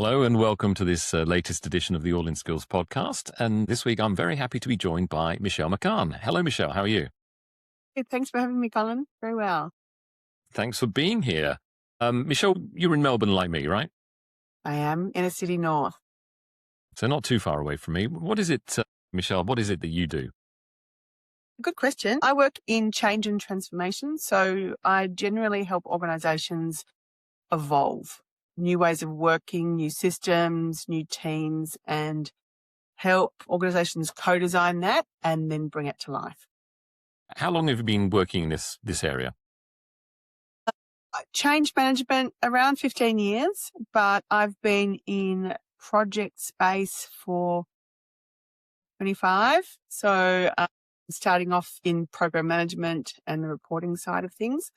Hello and welcome to this latest edition of the All in Skills podcast. And this week I'm very happy to be joined by Michele McCahon. Hello, Michele. How are you? Hey, thanks for having me, Colin. Very well. Thanks for being here. Michele, you're in Melbourne like me, right? I am in a city north. So not too far away from me. What is it, Michele, what is it that you do? Good question. I work in change and transformation. So I generally help organizations evolve new ways of working, new systems, new teams, and help organizations co-design that and then bring it to life. How long have you been working in this area? Change management around 15 years, but I've been in project space for 25. So starting off in program management and the reporting side of things,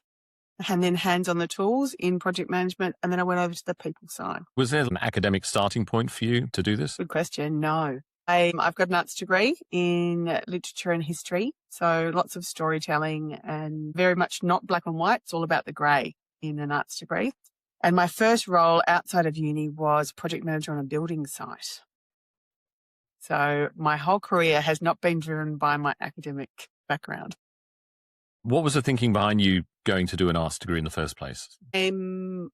and then hands on the tools in project management. And then I went over to the people side. Was there an academic starting point for you to do this? Good question. No. I've got an arts degree in literature and history. So lots of storytelling and very much not black and white. It's all about the grey in an arts degree. And my first role outside of uni was project manager on a building site. So my whole career has not been driven by my academic background. What was the thinking behind you going to do an arts degree in the first place? I'm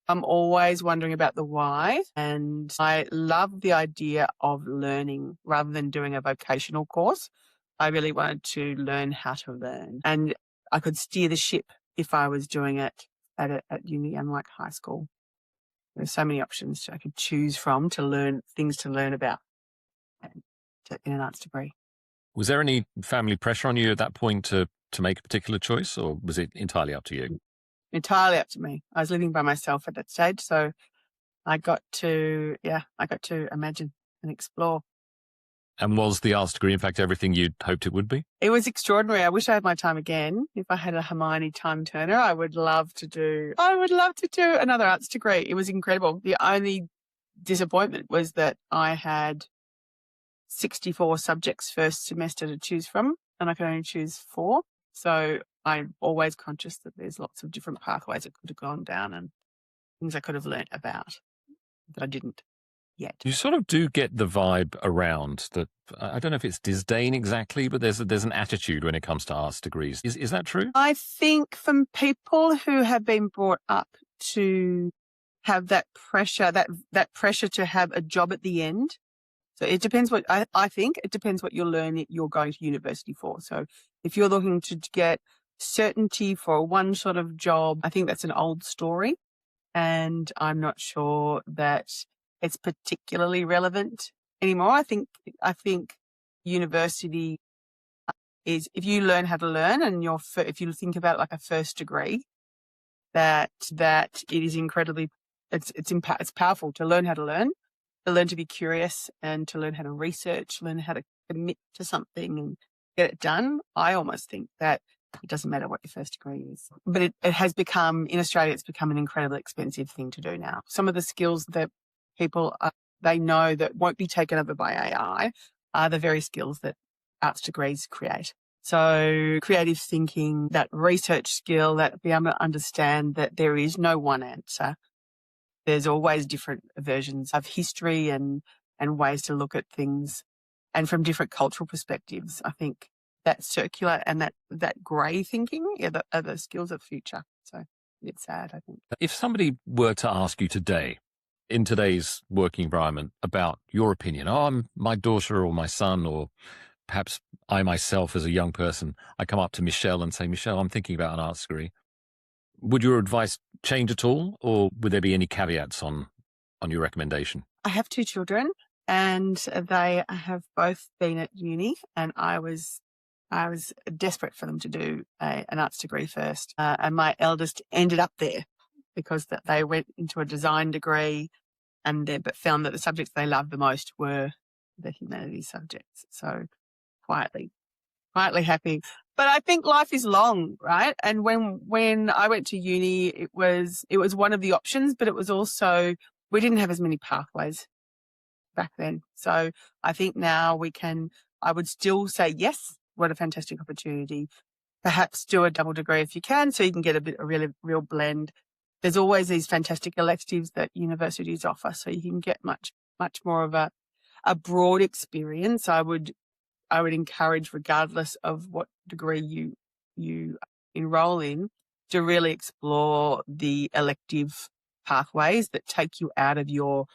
always wondering about the why, and I love the idea of learning rather than doing a vocational course. I really wanted to learn how to learn, and I could steer the ship if I was doing it at uni, unlike high school. There's so many options I could choose from to learn things to learn about in an arts degree. Was there any family pressure on you at that point to make a particular choice, or was it entirely up to you? Entirely up to me. I was living by myself at that stage, so I got to imagine and explore. And was the arts degree, in fact, everything you'd hoped it would be? It was extraordinary. I wish I had my time again. If I had a Hermione time turner, I would love to do another arts degree. It was incredible. The only disappointment was that I had 64 subjects first semester to choose from, and I could only choose 4. So I'm always conscious that there's lots of different pathways I could have gone down and things I could have learnt about that I didn't yet. You sort of do get the vibe around that. I don't know if it's disdain exactly, but there's an attitude when it comes to arts degrees. Is that true? I think from people who have been brought up to have that pressure, that pressure to have a job at the end. So it depends what I think it depends what you're going to university for. So if you're looking to get certainty for one sort of job, I think that's an old story. And I'm not sure that it's particularly relevant anymore. I think university is, if you learn how to learn and if you think about it like a first degree, that it is incredibly, it's powerful to learn how to learn. To learn to be curious and to learn how to research, learn how to commit to something and get it done. I almost think that it doesn't matter what your first degree is. But it has become, in Australia, it's become an incredibly expensive thing to do now. Some of the skills that people, they know that won't be taken over by AI are the very skills that arts degrees create. So creative thinking, that research skill, that be able to understand that there is no one answer. There's always different versions of history and ways to look at things, and from different cultural perspectives. I think that circular and that grey thinking are the skills of the future. So it's sad, I think. If somebody were to ask you today, in today's working environment, about your opinion, my daughter or my son, or perhaps I myself as a young person, I come up to Michele and say, Michele, I'm thinking about an arts degree. Would your advice change at all, or would there be any caveats on your recommendation? I have 2 children, and they have both been at uni, and I was desperate for them to do an arts degree first. And my eldest ended up there because they went into a design degree but found that the subjects they loved the most were the humanities subjects. So quietly happy. But I think life is long, right? And when I went to uni, it was one of the options, but it was also, we didn't have as many pathways back then. So I think now I would still say, yes, what a fantastic opportunity. Perhaps do a double degree if you can, so you can get a really real blend. there's always these fantastic electives that universities offer, so you can get much more of a broad experience. I would encourage, regardless of what degree you enroll in, to really explore the elective pathways that take you out of your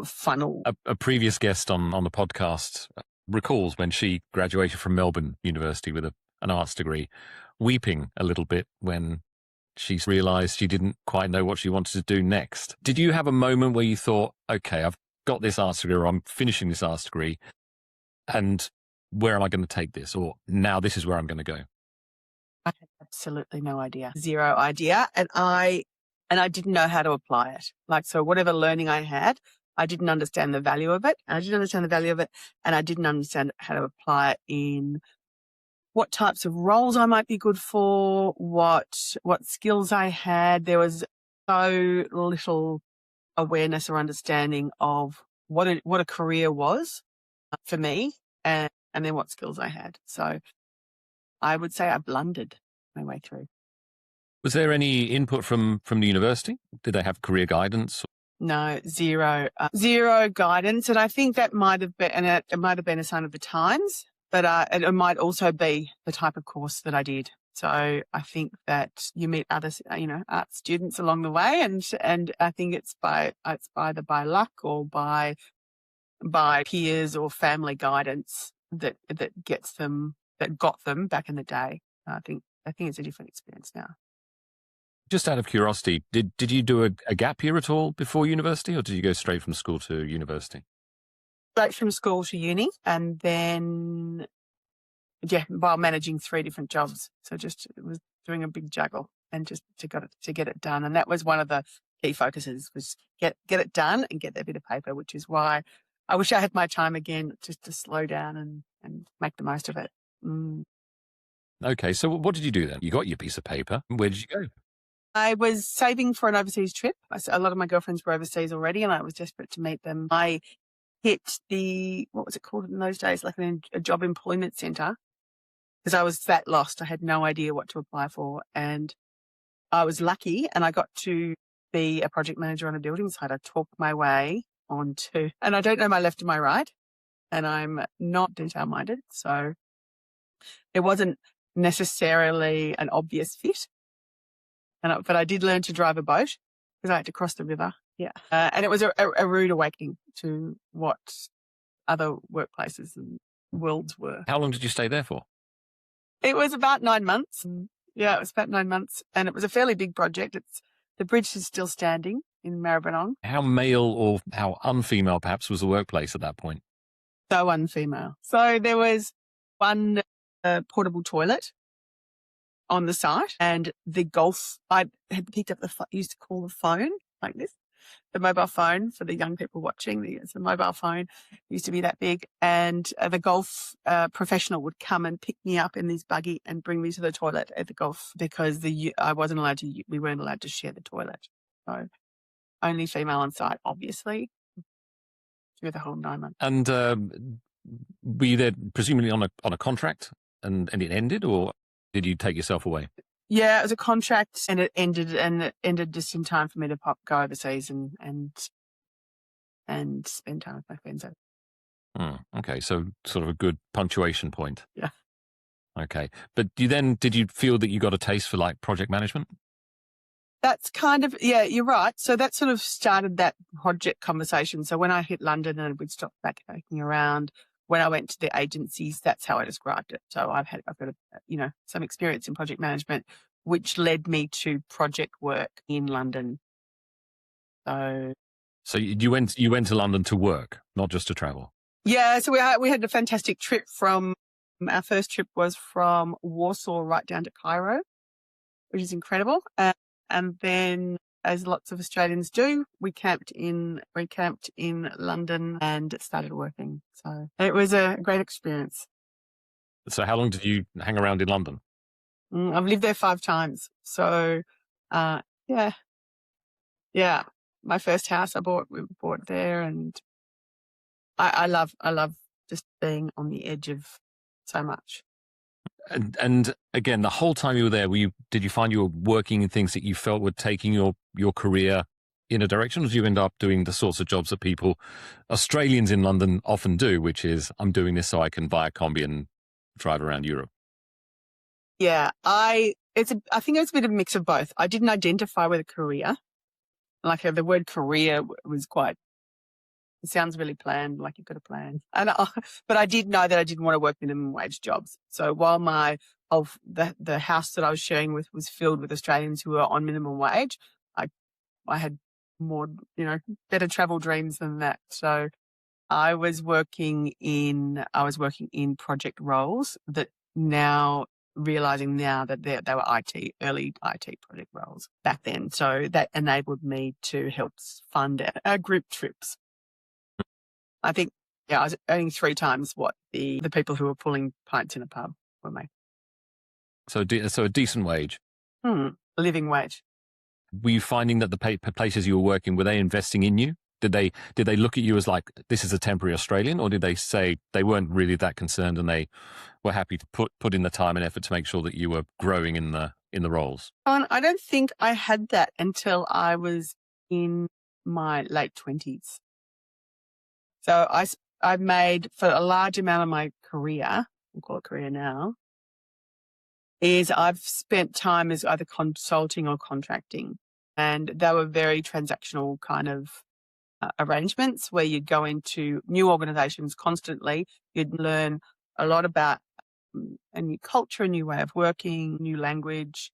funnel. A previous guest on the podcast recalls when she graduated from Melbourne University with an arts degree, weeping a little bit when she realised she didn't quite know what she wanted to do next. Did you have a moment where you thought, okay, I've got this arts degree, or I'm finishing this arts degree, and where am I going to take this? Or now this is where I'm going to go? I had absolutely no idea. Zero idea. And I didn't know how to apply it. Like, so whatever learning I had, I didn't understand the value of it. And I didn't understand how to apply it in what types of roles I might be good for, what skills I had. There was so little awareness or understanding of what a career was for me, and then what skills I had. So I would say I blundered my way through. Was there any input from the university? Did they have career guidance? No, zero guidance. And I think that might have been, and it might have been a sign of the times, but it might also be the type of course that I did. So I think that you meet other, art students along the way, and I think it's either by luck or by peers or family guidance that got them back in the day. I think it's a different experience now. Just out of curiosity, did you do a gap year at all before university, or did you go straight from school to university? Straight from school to uni, and then, while managing 3 different jobs. So it was doing a big juggle, and just to get it done. And that was one of the key focuses, was get it done and get that bit of paper, which is why I wish I had my time again, just to slow down and make the most of it. Okay, so what did you do then? You got your piece of paper. Where did you go? I was saving for an overseas trip. A lot of my girlfriends were overseas already, and I was desperate to meet them. I hit what was it called in those days? Like a job employment centre, because I was that lost. I had no idea what to apply for. And I was lucky, and I got to be a project manager on a building site. I talked my way onto, and I don't know my left and my right, and I'm not detail minded. So it wasn't necessarily an obvious fit. But I did learn to drive a boat, because I had to cross the river. Yeah. And it was a rude awakening to what other workplaces and worlds were. How long did you stay there for? It was about 9 months. Yeah, it was about 9 months. And it was a fairly big project. The bridge is still standing in Maribyrnong. How male or how unfemale perhaps was the workplace at that point? So unfemale. So there was one portable toilet on the site, and I had picked up used to call the phone like this, the mobile phone for the young people watching. The mobile phone used to be that big, and the golf professional would come and pick me up in this buggy and bring me to the toilet at the golf, because we weren't allowed to share the toilet. So only female on site, obviously, through the whole 9 months. And were you there presumably on a contract, and it ended, or did you take yourself away? Yeah, it was a contract, and it ended just in time for me to go overseas and spend time with my friends. Okay, so sort of a good punctuation point. Yeah. Okay, but did you feel that you got a taste for like project management? That's kind of, yeah, you're right. So that sort of started that project conversation. So when I hit London and we'd stop backpacking around, when I went to the agencies, that's how I described it. So I've got some experience in project management, which led me to project work in London. So you went to London to work, not just to travel? Yeah. So we had a fantastic trip our first trip was from Warsaw right down to Cairo, which is incredible. And then, as lots of Australians do, we camped in London and started working. So it was a great experience. So how long did you hang around in London? I've lived there 5 times. So, yeah. My first house we bought there, and I love just being on the edge of so much. And again, the whole time you were there, did you find you were working in things that you felt were taking your career in a direction, or did you end up doing the sorts of jobs that Australians in London often do, which is, I'm doing this so I can buy a combi and drive around Europe? Yeah, I think it was a bit of a mix of both. I didn't identify with a career. Like the word career was quite, it sounds really planned, like you've got a plan. But I did know that I didn't want to work minimum wage jobs. So while the house that I was sharing with was filled with Australians who were on minimum wage, I had more, better travel dreams than that. So I was working in project roles that now, realizing now that they were early IT project roles back then. So that enabled me to help fund our group trips. I think, I was earning 3 times what the people who were pulling pints in a pub were making. So a decent wage. Living wage. Were you finding that the places you were working, were they investing in you? Did they look at you as like, this is a temporary Australian, or did they say they weren't really that concerned and they were happy to put in the time and effort to make sure that you were growing in the roles? I don't think I had that until I was in my late 20s. So I've made, for a large amount of my career, we'll call it career now, is I've spent time as either consulting or contracting. And they were very transactional kind of arrangements where you'd go into new organizations constantly. You'd learn a lot about a new culture, a new way of working, new language,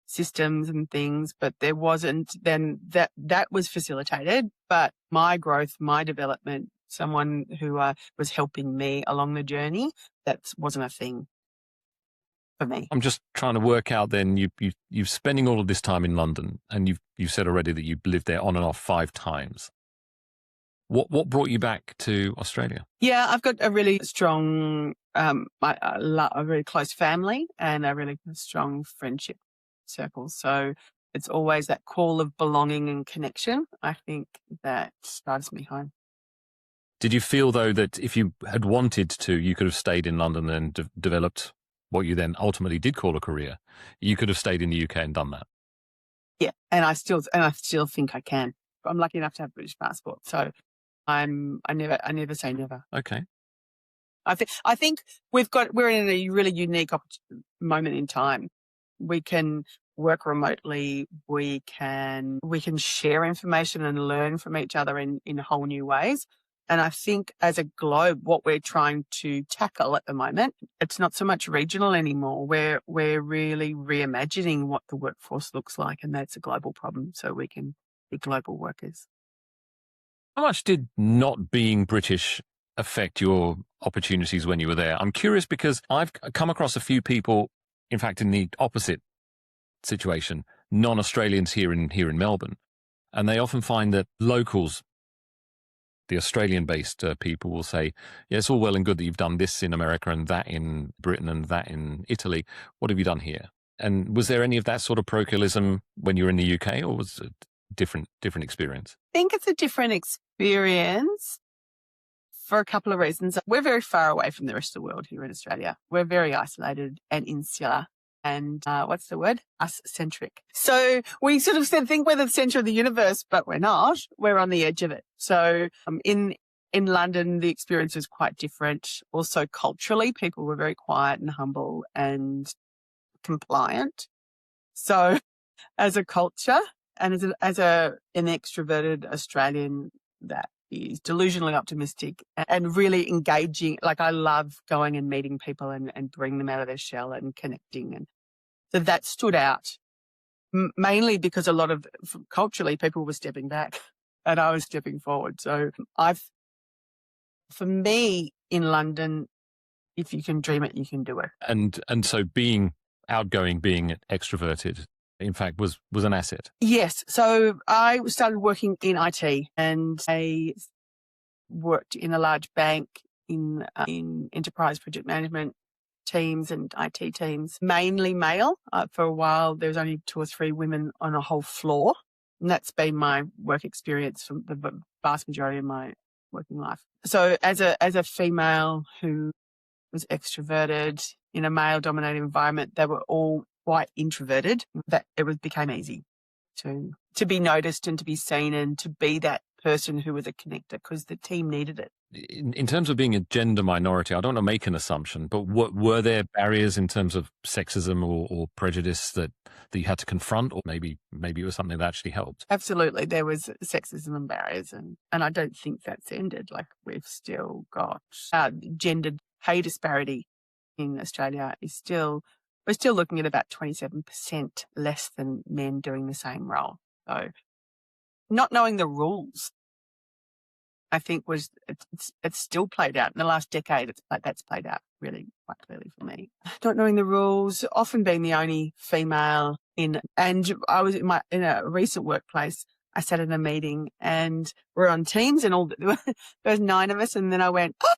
systems and things, but there wasn't then that was facilitated. But my growth, my development, someone who was helping me along the journey, that wasn't a thing for me. I'm just trying to work out then, you're spending all of this time in London, and you've said already that you've lived there on and off 5 times. What brought you back to Australia? Yeah, I've got a really strong, a really close family and a really strong friendship circle. So it's always that call of belonging and connection. I think that drives me home. Did you feel, though, that if you had wanted to, you could have stayed in London and developed what you then ultimately did call a career? You could have stayed in the UK and done that. Yeah, and I still think I can. I'm lucky enough to have a British passport, so I never say never. Okay. I think we're in a really unique moment in time. We can work remotely. We can share information and learn from each other in whole new ways. And I think as a globe, what we're trying to tackle at the moment, it's not so much regional anymore. We're really reimagining what the workforce looks like, and that's a global problem. So we can be global workers. How much did not being British affect your opportunities when you were there? I'm curious because I've come across a few people, in fact, in the opposite situation, non-Australians here in Melbourne, and they often find that locals, the Australian-based people, will say, yeah, it's all well and good that you've done this in America and that in Britain and that in Italy. What have you done here? And was there any of that sort of parochialism when you were in the UK, or was it different experience? I think it's a different experience for a couple of reasons. We're very far away from the rest of the world here in Australia. We're very isolated and insular. And what's the word? Us-centric. So we sort of think we're the center of the universe, but we're not. We're on the edge of it. So in London, the experience was quite different. Also culturally, people were very quiet and humble and compliant. So as a culture and as an extroverted Australian that is delusionally optimistic and really engaging. Like I love going and meeting people and bringing them out of their shell and connecting. And so that stood out mainly because a lot of culturally people were stepping back and I was stepping forward. So for me in London, if you can dream it, you can do it. And so being outgoing, being extroverted, in fact, was an asset. Yes. So I started working in IT and I worked in a large bank in enterprise project management teams and IT teams, mainly male. For a while, there was only 2 or 3 women on a whole floor. And that's been my work experience for the vast majority of my working life. So as a female who was extroverted. In a male-dominated environment, they were all quite introverted. That became easy to be noticed and to be seen and to be that person who was a connector because the team needed it. In terms of being a gender minority, I don't want to make an assumption, but were there barriers in terms of sexism or prejudice that you had to confront, or maybe it was something that actually helped? Absolutely, there was sexism and barriers, and I don't think that's ended. Like, we've still got gendered pay disparity in Australia we're still looking at about 27% less than men doing the same role. So, not knowing the rules, I think it's still played out in the last decade. That's played out really quite clearly for me. Not knowing the rules, often being the only female and I was in a recent workplace. I sat in a meeting and we're on Teams and there was 9 of us, and then I went, oh,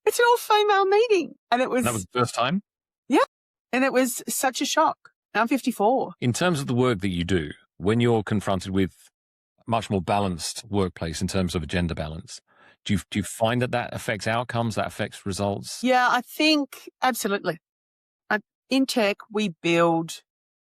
it's an all-female meeting, and That was the first time. Yeah, and it was such a shock. Now I'm 54. In terms of the work that you do, when you're confronted with much more balanced workplace in terms of a gender balance, do you find that affects outcomes, that affects results? Yeah, I think absolutely. In tech, we build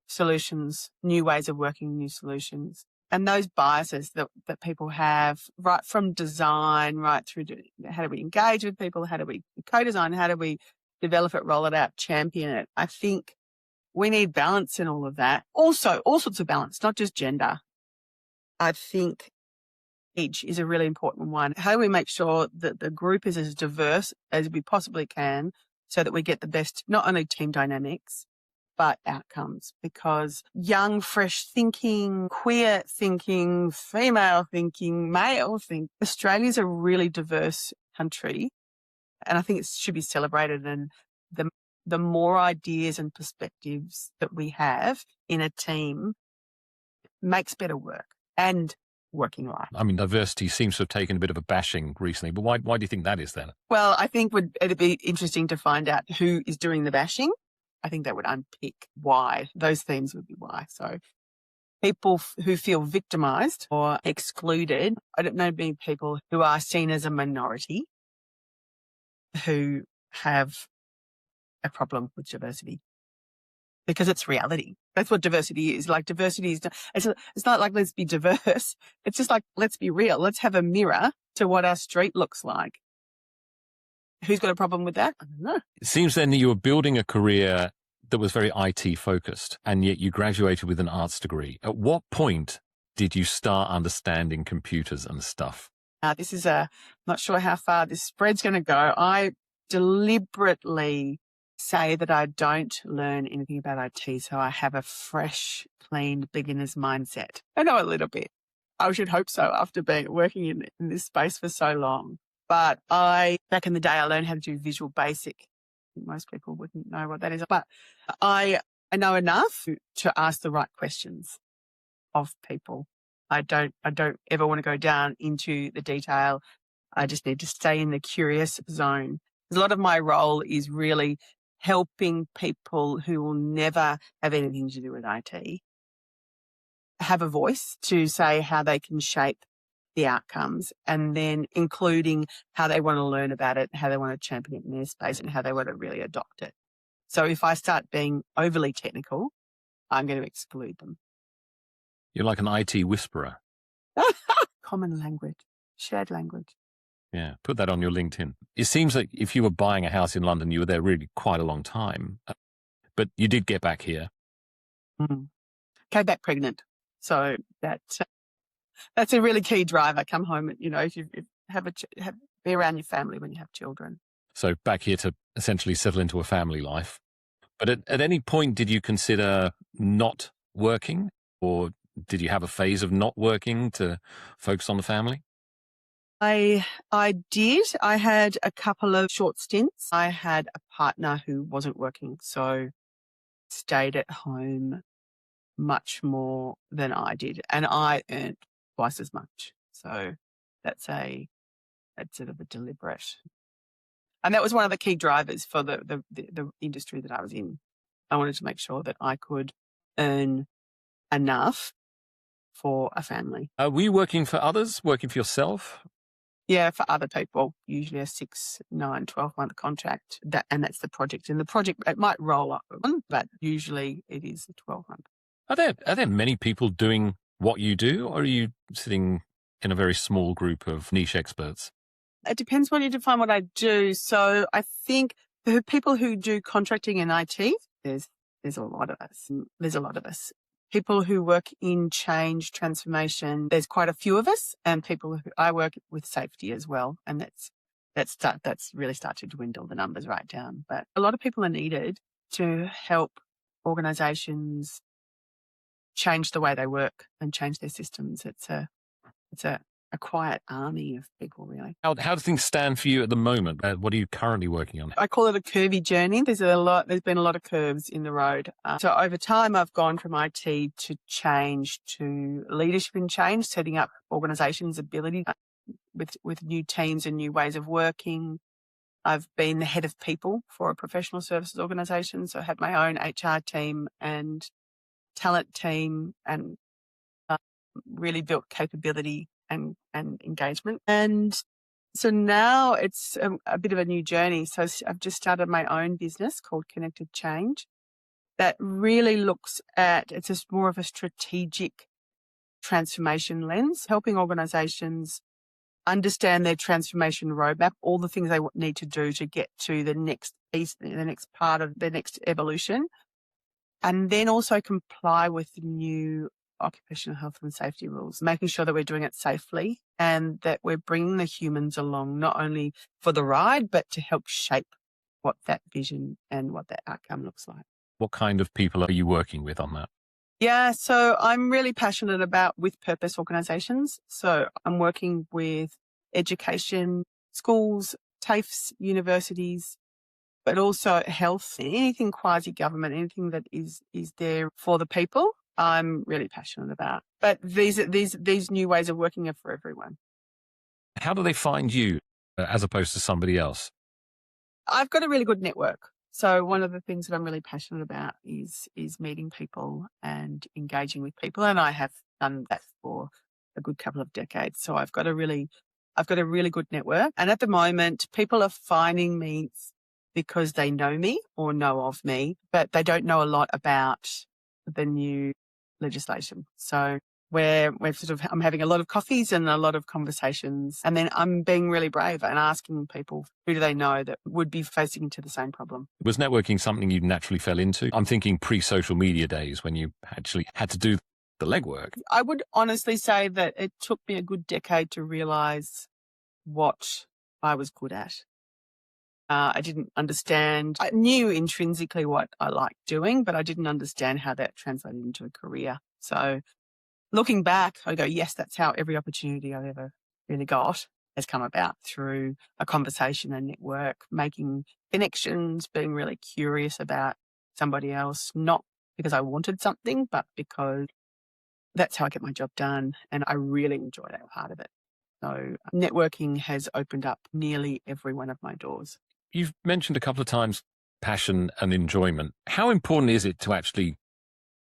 solutions, new ways of working, new solutions. And those biases that people have, right from design, right through to how do we engage with people, how do we co-design, how do we develop it, roll it out, champion it. I think we need balance in all of that. Also, all sorts of balance, not just gender. I think age is a really important one. How do we make sure that the group is as diverse as we possibly can so that we get the best, not only team dynamics, but outcomes? Because young, fresh thinking, queer thinking, female thinking, male thinking, Australia's a really diverse country. And I think it should be celebrated. And the more ideas and perspectives that we have in a team makes better work and working life. I mean, diversity seems to have taken a bit of a bashing recently, but why do you think that is then? Well, I think it'd be interesting to find out who is doing the bashing. I think that would unpick why. Those themes would be why. So people who feel victimized or excluded, I don't know, being people who are seen as a minority who have a problem with diversity. Because it's reality. That's what diversity is. Like, diversity is, it's not like let's be diverse. It's just like, let's be real. Let's have a mirror to what our street looks like. Who's got a problem with that? I don't know. It seems then that you were building a career that was very IT focused, and yet you graduated with an arts degree. At what point did you start understanding computers and stuff? This is not sure how far this spread's going to go. I deliberately say that I don't learn anything about IT, so I have a fresh, clean beginner's mindset. I know a little bit. I should hope so after working in this space for so long. But back in the day, I learned how to do Visual Basic. Most people wouldn't know what that is, but I know enough to ask the right questions of people. I don't ever want to go down into the detail. I just need to stay in the curious zone. A lot of my role is really helping people who will never have anything to do with IT have a voice to say how they can shape the outcomes, and then including how they want to learn about it, how they want to champion it in their space, and how they want to really adopt it. So if I start being overly technical, I'm going to exclude them. You're like an IT whisperer. Common language, shared language. Yeah, put that on your LinkedIn. It seems like if you were buying a house in London, you were there really quite a long time, but you did get back here. Came back pregnant. So that's a really key driver. Come home, if you be around your family when you have children. So back here to essentially settle into a family life. But at any point, did you consider not working, or did you have a phase of not working to focus on the family? I did. I had a couple of short stints. I had a partner who wasn't working, so stayed at home much more than I did, and I earned twice as much. So that's sort of a deliberate, and that was one of the key drivers for the industry that I was in. I wanted to make sure that I could earn enough for a family. Were you working for others, working for yourself? Yeah, for other people, usually a 6, 9, 12-month contract. That's the project. And the project, it might roll up, but usually it is a 12-month. Are there many people doing what you do, or are you sitting in a very small group of niche experts? It depends what you define what I do. So I think the people who do contracting in IT, there's a lot of us. There's a lot of us. People who work in change transformation, there's quite a few of us, and people who I work with safety as well, and that's really started to dwindle the numbers right down. But a lot of people are needed to help organisations change the way they work and change their systems. It's a quiet army of people, really. How do things stand for you at the moment? What are you currently working on? I call it a curvy journey. There's been a lot of curves in the road. So over time, I've gone from IT to change to leadership and change, setting up organisations' ability with new teams and new ways of working. I've been the head of people for a professional services organisation. So I had my own HR team and talent team and really built capability and engagement. And so now it's a bit of a new journey. So I've just started my own business called Connected Change that really looks at, it's just more of a strategic transformation lens, helping organisations understand their transformation roadmap, all the things they need to do to get to the next piece, the next part of their next evolution, and then also comply with the new occupational health and safety rules, making sure that we're doing it safely and that we're bringing the humans along, not only for the ride, but to help shape what that vision and what that outcome looks like. What kind of people are you working with on that? Yeah, so I'm really passionate about with purpose organisations. So I'm working with education, schools, TAFEs, universities, but also health, anything quasi-government, anything that is there for the people, I'm really passionate about. But these new ways of working are for everyone. How do they find you as opposed to somebody else? I've got a really good network. So one of the things that I'm really passionate about is meeting people and engaging with people. And I have done that for a good couple of decades. So I've got a really good network. And at the moment, people are finding me because they know me or know of me, but they don't know a lot about the new legislation. So I'm having a lot of coffees and a lot of conversations, and then I'm being really brave and asking people who do they know that would be facing into the same problem. Was networking something you naturally fell into? I'm thinking pre-social media days when you actually had to do the legwork. I would honestly say that it took me a good decade to realize what I was good at. I didn't understand. I knew intrinsically what I liked doing, but I didn't understand how that translated into a career. So looking back, I go, yes, that's how every opportunity I've ever really got has come about, through a conversation and network, making connections, being really curious about somebody else, not because I wanted something, but because that's how I get my job done. And I really enjoy that part of it. So networking has opened up nearly every one of my doors. You've mentioned a couple of times passion and enjoyment. How important is it to actually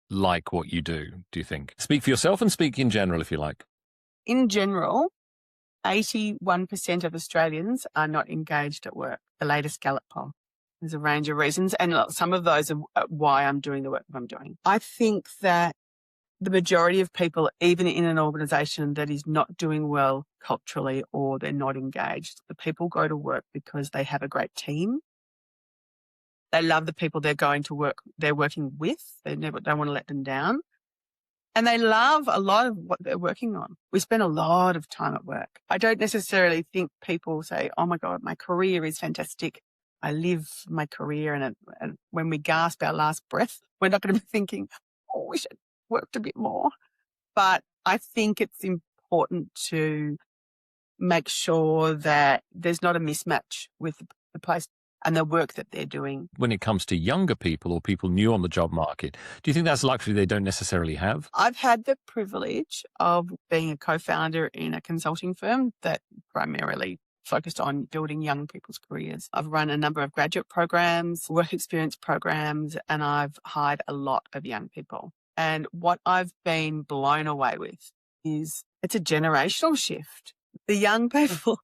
like what you do you think? Speak for yourself and speak in general, if you like. In general, 81% of Australians are not engaged at work, the latest Gallup poll. There's a range of reasons, and some of those are why I'm doing the work that I'm doing. I think that the majority of people, even in an organisation that is not doing well culturally or they're not engaged, the people go to work because they have a great team. They love the people they're working with. They don't want to let them down. And they love a lot of what they're working on. We spend a lot of time at work. I don't necessarily think people say, oh my God, my career is fantastic. I live my career. And when we gasp our last breath, we're not going to be thinking, oh, we should have worked a bit more. But I think it's important to make sure that there's not a mismatch with the place and the work that they're doing. When it comes to younger people or people new on the job market, do you think that's a luxury they don't necessarily have? I've had the privilege of being a co-founder in a consulting firm that primarily focused on building young people's careers. I've run a number of graduate programs, work experience programs, and I've hired a lot of young people. And what I've been blown away with is it's a generational shift. The young people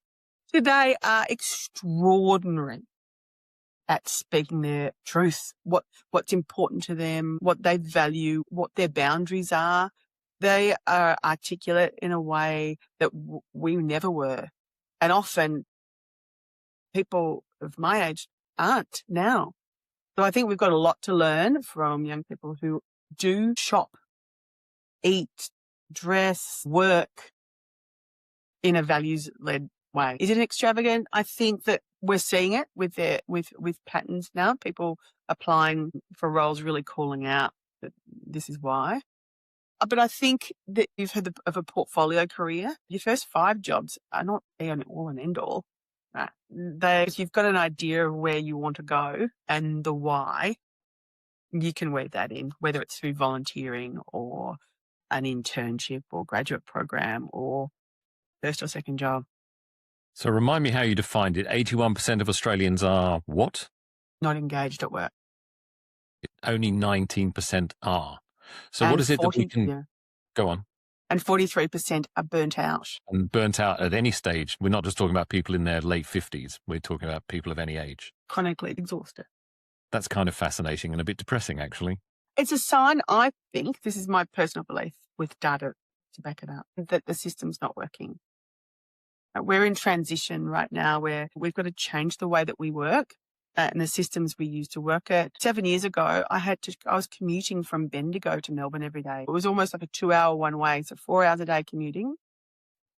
today are extraordinary at speaking their truth, what's important to them, what they value, what their boundaries are. They are articulate in a way that we never were. And often people of my age aren't now. So I think we've got a lot to learn from young people who do shop, eat, dress, work in a values-led way. Is it extravagant? I think that we're seeing it with patterns now. People applying for roles really calling out that this is why. But I think that you've had of a portfolio career. Your first 5 jobs are not an all and end all. Right? If you've got an idea of where you want to go and the why, you can weave that in, whether it's through volunteering or an internship or graduate program or first or second job. So remind me how you defined it. 81% of Australians are what? Not engaged at work. Only 19% are. So And what is it that we 40 can yeah. go on? And 43% are burnt out. And burnt out at any stage. We're not just talking about people in their late 50s. We're talking about people of any age. Chronically exhausted. That's kind of fascinating and a bit depressing, actually. It's a sign, I think, this is my personal belief with data to back it up, that the system's not working. We're in transition right now where we've got to change the way that we work and the systems we use to work it. 7 years ago, I was commuting from Bendigo to Melbourne every day. It was almost like a 2-hour one way, so 4 hours a day commuting.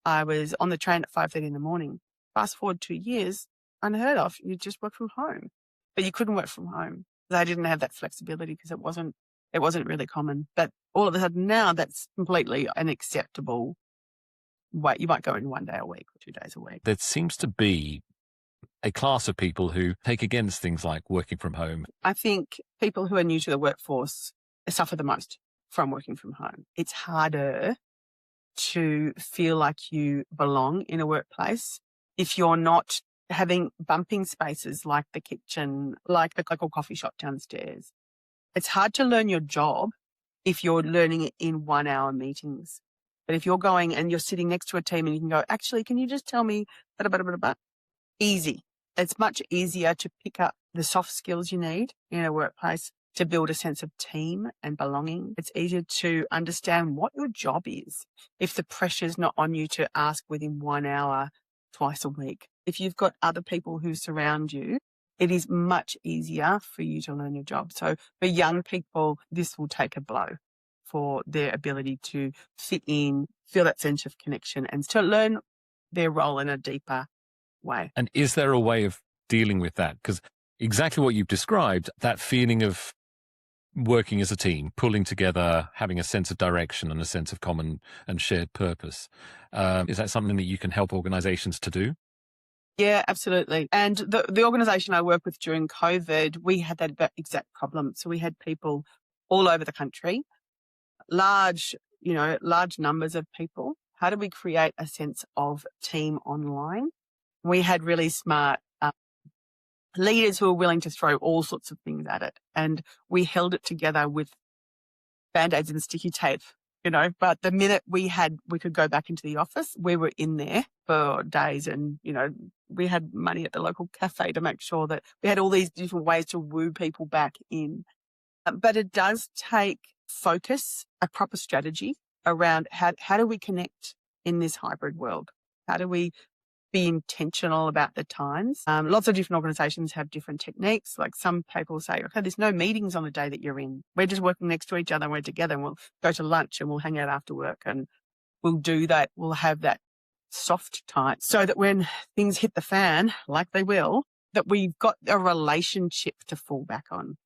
I was on the train at 5:30 in the morning. Fast forward 2 years, unheard of. You just work from home, but you couldn't work from home. I didn't have that flexibility because it wasn't really common. But all of a sudden now, that's completely unacceptable. You might go in 1 day a week or 2 days a week. There seems to be a class of people who take against things like working from home. I think people who are new to the workforce suffer the most from working from home. It's harder to feel like you belong in a workplace if you're not having bumping spaces like the kitchen, like the local coffee shop downstairs. It's hard to learn your job if you're learning it in 1-hour meetings. But if you're going and you're sitting next to a team and you can go, actually, can you just tell me, easy. It's much easier to pick up the soft skills you need in a workplace to build a sense of team and belonging. It's easier to understand what your job is if the pressure's not on you to ask within 1 hour twice a week. If you've got other people who surround you, it is much easier for you to learn your job. So for young people, this will take a blow for their ability to fit in, feel that sense of connection, and to learn their role in a deeper way. And is there a way of dealing with that? Because exactly what you've described, that feeling of working as a team, pulling together, having a sense of direction and a sense of common and shared purpose. Is that something that you can help organizations to do? Yeah, absolutely. And the organisation I work with during COVID, we had that exact problem. So we had people all over the country, large numbers of people. How do we create a sense of team online? We had really smart leaders who were willing to throw all sorts of things at it. And we held it together with Band-Aids and sticky tape, but the minute we could go back into the office, we were in there for days. And, we had money at the local cafe to make sure that we had all these different ways to woo people back in. But it does take focus, a proper strategy around how do we connect in this hybrid world? How do we be intentional about the times? Lots of different organizations have different techniques. Like some people say, okay, there's no meetings on the day that you're in. We're just working next to each other and we're together and we'll go to lunch and we'll hang out after work and we'll do that. We'll have that soft time so that when things hit the fan, like they will, that we've got a relationship to fall back on,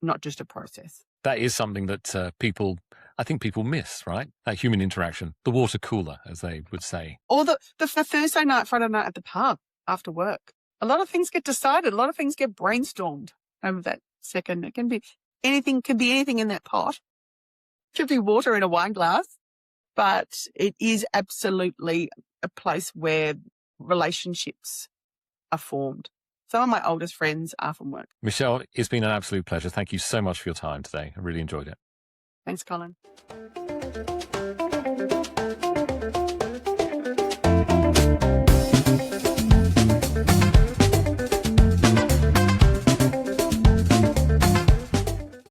not just a process. That is something that I think people miss, right? That human interaction, the water cooler, as they would say. Or the Thursday night, Friday night at the pub after work. A lot of things get decided. A lot of things get brainstormed over that second. It can be anything in that pot. It could be water in a wine glass, but it is absolutely a place where relationships are formed. Some of my oldest friends are from work. Michele, it's been an absolute pleasure. Thank you so much for your time today. I really enjoyed it. Thanks, Colin.